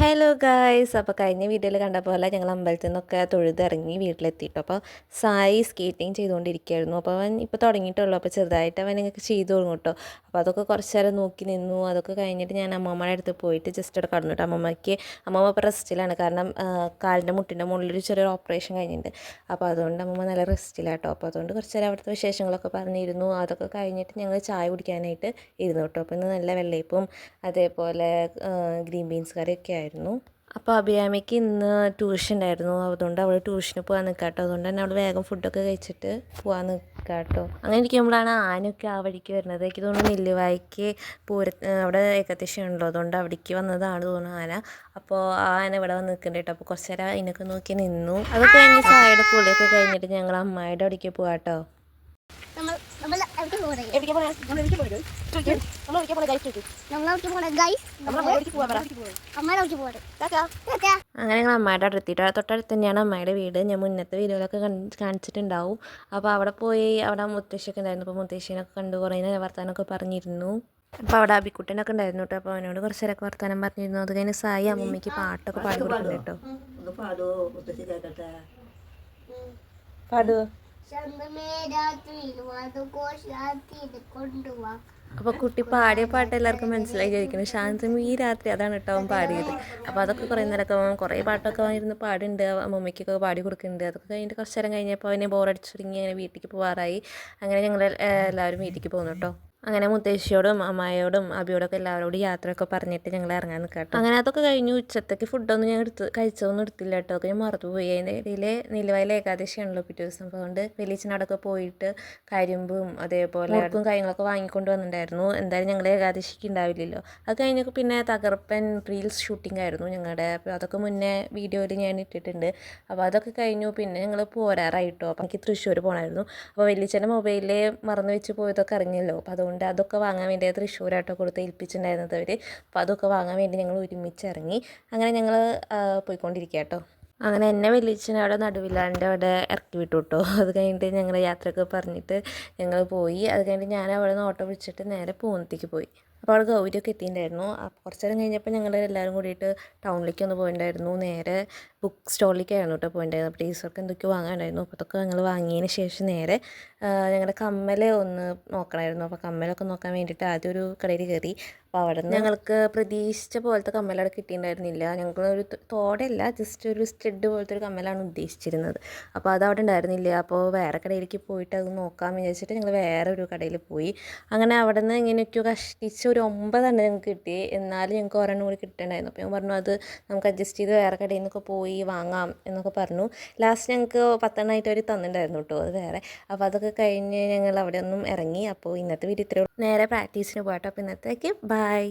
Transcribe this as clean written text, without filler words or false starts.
Hello guys, അപ്പോൾ കഴിഞ്ഞ വീഡിയോയിൽ കണ്ട പോലെ ഞങ്ങൾ അമ്പലത്തിൽ നിന്നൊക്കെ തൊഴുതിറങ്ങി വീട്ടിലെത്തിയിട്ടു. അപ്പോൾ സായി സ്കേറ്റിംഗ് ചെയ്തുകൊണ്ടിരിക്കുകയായിരുന്നു. അപ്പോൾ അവൻ ഇപ്പോൾ തുടങ്ങിയിട്ടുള്ളൂ. അപ്പോൾ ചെറുതായിട്ട് അവൻ ഇങ്ങനെ ചെയ്തു തുടങ്ങും കേട്ടോ. അപ്പോൾ അതൊക്കെ കുറച്ച് നേരം നോക്കി നിന്നു. അതൊക്കെ കഴിഞ്ഞിട്ട് ഞാൻ അമ്മമ്മയുടെ അടുത്ത് പോയിട്ട് ജസ്റ്റ് അവിടെ കടന്നു കേട്ടോ. അമ്മമ്മ ഇപ്പോൾ റെസ്റ്റിലാണ്. കാരണം കാലിൻ്റെ മുട്ടിൻ്റെ മുകളിലൊരു ചെറിയൊരു ഓപ്പറേഷൻ കഴിഞ്ഞിട്ടുണ്ട്. അപ്പോൾ അതുകൊണ്ട് അമ്മമ്മ നല്ല റെസ്റ്റിലാട്ടോ. അപ്പോൾ അതുകൊണ്ട് കുറച്ച് നേരം അവിടുത്തെ വിശേഷങ്ങളൊക്കെ പറഞ്ഞിരുന്നു. അതൊക്കെ കഴിഞ്ഞിട്ട് ഞങ്ങൾ ചായ കുടിക്കാനായിട്ട് ഇരുന്നു കേട്ടോ. അപ്പോൾ ഇന്ന് നല്ല വെള്ളയപ്പവും അതേപോലെ ഗ്രീൻ ബീൻസ് കറിയൊക്കെ ആയിരുന്നു. അപ്പോൾ അഭിരാമിക്ക് ഇന്ന് ട്യൂഷൻ ഉണ്ടായിരുന്നു. അതുകൊണ്ട് അവൾ ട്യൂഷന് പോകാൻ നിൽക്കാട്ടോ. അതുകൊണ്ട് തന്നെ അവൾ വേഗം ഫുഡൊക്കെ കഴിച്ചിട്ട് പോകാൻ നിൽക്കാട്ടോ. അങ്ങനെ ഇരിക്കുമ്പോഴാണ് ആനയൊക്കെ ആ വഴിക്ക് വരുന്നത്. എനിക്ക് തോന്നുന്നു നെല്ലിവായ്ക്ക് അവിടെ ഏകദേശം ഉണ്ടല്ലോ, അതുകൊണ്ട് അവിടേക്ക് വന്നതാണ് തോന്നുന്നു ആന. അപ്പോൾ ആ ആന ഇവിടെ വന്ന് നിൽക്കുന്നുണ്ട് കേട്ടോ. അപ്പോൾ കുറച്ച് നേരം അതിനൊക്കെ നോക്കി നിന്നു. അത് കഴിഞ്ഞ് ചായയുടെ കൂടെയൊക്കെ കഴിഞ്ഞിട്ട് ഞങ്ങൾ അമ്മായിയുടെ അവിടേക്ക് പോകാട്ടോ. അങ്ങനെ ഞങ്ങൾ അമ്മയുടെ അടുത്ത് എത്തിയിട്ട് തൊട്ടടുത്ത് തന്നെയാണ് അമ്മയുടെ വീട്. ഞാൻ മുന്നത്തെ വീഡിയോയിലൊക്കെ കാണിച്ചിട്ടുണ്ടാവും. അപ്പോൾ അവിടെ പോയി അവിടെ മുത്തശ്ശിയൊക്കെ ഉണ്ടായിരുന്നു. അപ്പോൾ മുത്തശ്ശീനൊക്കെ കണ്ടു കുറേ വർത്താനമൊക്കെ പറഞ്ഞിരുന്നു. അപ്പോൾ അവിടെ അബിക്കുട്ടനൊക്കെ ഉണ്ടായിരുന്നു കേട്ടോ. അപ്പോൾ അവനോട് കുറച്ച് നേരമൊക്കെ വർത്താനം പറഞ്ഞിരുന്നു. അത് കഴിഞ്ഞ് സായി അമ്മമ്മയ്ക്ക് പാട്ടൊക്കെ പാടി കൊടുക്കുന്നു കേട്ടോ. പാടുവോ? അപ്പോൾ കുട്ടി പാടിയ പാട്ട് എല്ലാവർക്കും മനസ്സിലായി ചോദിക്കുന്നു. ശാന്തമി ഈ രാത്രി, അതാണ് കേട്ടോ അവൻ പാടിയത്. അപ്പോൾ അതൊക്കെ കുറേ നേരമൊക്കെ കുറേ പാട്ടൊക്കെ ഇരുന്ന് പാടുന്നുണ്ട്. അമ്മമ്മയ്ക്കൊക്കെ പാടി കൊടുക്കുന്നുണ്ട്. അതൊക്കെ കഴിഞ്ഞിട്ട് കുറച്ച് നേരം കഴിഞ്ഞപ്പോൾ അവനെ ബോറടിച്ചു തുടങ്ങി. അങ്ങനെ വീട്ടിലേക്ക് പോകാറായി. അങ്ങനെ ഞങ്ങൾ എല്ലാവരും വീട്ടിലേക്ക് പോകുന്നു കേട്ടോ. അങ്ങനെ മുത്തശ്ശിയോടും അമ്മായിയോടും അബിയോടൊക്കെ എല്ലാവരോടും യാത്രയൊക്കെ പറഞ്ഞിട്ട് ഞങ്ങൾ ഇറങ്ങാൻ നിൽക്കാട്ടോ. അങ്ങനെ അതൊക്കെ കഴിഞ്ഞു. ഉച്ചത്തേക്ക് ഫുഡൊന്നും ഞാൻ കഴിച്ചതൊന്നും എടുത്തില്ല കേട്ടോ. ഒക്കെ ഞാൻ മറന്നുപോയി. അതിൻ്റെ ഇടയിൽ നെല്ലുവായിലെ ഏകാദശിയാണല്ലോ പിറ്റേ ദിവസം. അപ്പോൾ അതുകൊണ്ട് വെളിച്ചനോടൊക്കെ പോയിട്ട് കരിമ്പും അതേപോലെ അടുക്കും കാര്യങ്ങളൊക്കെ വാങ്ങിക്കൊണ്ട് വന്നിട്ടുണ്ടായിരുന്നു. എന്തായാലും ഞങ്ങൾ ഏകാദശിക്ക് ഉണ്ടാവില്ലല്ലോ. അത് കഴിഞ്ഞൊക്കെ പിന്നെ തകർപ്പൻ റീൽസ് ഷൂട്ടിംഗ് ആയിരുന്നു ഞങ്ങളുടെ. അപ്പോൾ അതൊക്കെ മുന്നേ വീഡിയോയിൽ ഞാൻ ഇട്ടിട്ടുണ്ട്. അപ്പോൾ അതൊക്കെ കഴിഞ്ഞു. പിന്നെ ഞങ്ങൾ പോരാറായിട്ടോ. അപ്പോൾ എനിക്ക് തൃശ്ശൂർ പോകണമായിരുന്നു. അപ്പോൾ വെള്ളിച്ചൻ്റെ മൊബൈലിൽ മറന്നു വെച്ച് പോയതൊക്കെ അറിഞ്ഞല്ലോ. അപ്പോൾ അതുകൊണ്ട് അതൊക്കെ വാങ്ങാൻ വേണ്ടി തൃശ്ശൂരാട്ടോ കൊടുത്ത് ഏൽപ്പിച്ചിട്ടുണ്ടായിരുന്നത് അവർ. അപ്പോൾ അതൊക്കെ വാങ്ങാൻ വേണ്ടി ഞങ്ങൾ ഒരുമിച്ച് ഇറങ്ങി. അങ്ങനെ ഞങ്ങൾ പോയിക്കൊണ്ടിരിക്കുക കേട്ടോ. അങ്ങനെ എന്നെ വലിയച്ഛനെ അവിടെ നടുവില്ലാണ്ട് അവിടെ ഇറക്കി വിട്ടു കേട്ടോ. അത് കഴിഞ്ഞിട്ട് ഞങ്ങൾ യാത്രയൊക്കെ പറഞ്ഞിട്ട് ഞങ്ങൾ പോയി. അത് കഴിഞ്ഞിട്ട് ഞാൻ അവിടെ നിന്ന് ഓട്ടോ വിളിച്ചിട്ട് നേരെ പൂന്തേക്ക് പോയി. അപ്പോൾ അവിടെ ഗൗരിയൊക്കെ എത്തിയിട്ടുണ്ടായിരുന്നു. അപ്പോൾ കുറച്ച് നേരം കഴിഞ്ഞപ്പോൾ ഞങ്ങൾ എല്ലാവരും കൂടിയിട്ട് ടൗണിലേക്ക് ഒന്ന് പോയിട്ടുണ്ടായിരുന്നു. നേരെ ബുക്ക് സ്റ്റോളിലേക്കായിരുന്നു കേട്ടോ പോയിട്ടുണ്ടായിരുന്നു. അപ്പോൾ ടീച്ചർക്ക് എന്തൊക്കെയോ വാങ്ങാനുണ്ടായിരുന്നു. അപ്പോൾ അതൊക്കെ ഞങ്ങൾ വാങ്ങിയതിന് ശേഷം നേരെ ഞങ്ങളുടെ കമ്മൽ ഒന്ന് നോക്കണമായിരുന്നു. അപ്പോൾ കമ്മലൊക്കെ നോക്കാൻ വേണ്ടിയിട്ട് ആദ്യം ഒരു കടയിൽ കയറി. അപ്പോൾ അവിടെ നിന്ന് ഞങ്ങൾക്ക് പ്രതീക്ഷിച്ച പോലത്തെ കമ്മലവിടെ കിട്ടിയിട്ടുണ്ടായിരുന്നില്ല. ഞങ്ങൾക്കൊരു തോടെയല്ല, ജസ്റ്റ് ഒരു സ്റ്റഡ് പോലത്തെ ഒരു കമ്മലാണ് ഉദ്ദേശിച്ചിരുന്നത്. അപ്പോൾ അതവിടെ ഉണ്ടായിരുന്നില്ല. അപ്പോൾ വേറെ കടയിലേക്ക് പോയിട്ട് അത് നോക്കാൻ വിചാരിച്ചിട്ട് ഞങ്ങൾ വേറെ ഒരു കടയിൽ പോയി. അങ്ങനെ അവിടെ നിന്ന് ഇങ്ങനെയൊക്കെയോ കഷ്ടിച്ച് ഒരു 9 ഞങ്ങൾക്ക് കിട്ടി. എന്നാലും ഞങ്ങൾക്ക് ഒരെണ്ണം കൂടി കിട്ടണ്ടായിരുന്നു. അപ്പോൾ ഞാൻ പറഞ്ഞു അത് നമുക്ക് അഡ്ജസ്റ്റ് ചെയ്ത് വേറെ കടയിൽ നിന്നൊക്കെ പോയി വാങ്ങാം എന്നൊക്കെ പറഞ്ഞു. ലാസ്റ്റ് ഞങ്ങൾക്ക് 10 അവർ തന്നിട്ടുണ്ടായിരുന്നു കേട്ടോ, അത് വേറെ. അപ്പോൾ അതൊക്കെ കഴിഞ്ഞ് ഞങ്ങൾ അവിടെ ഒന്നും ഇറങ്ങി. അപ്പോൾ ഇന്നത്തെ വീഡിയോ ഇത്രയും നേരെ പ്രാക്ടീസിന് പോകട്ടോ. അപ്പോൾ ഇന്നത്തേക്ക് ബൈ.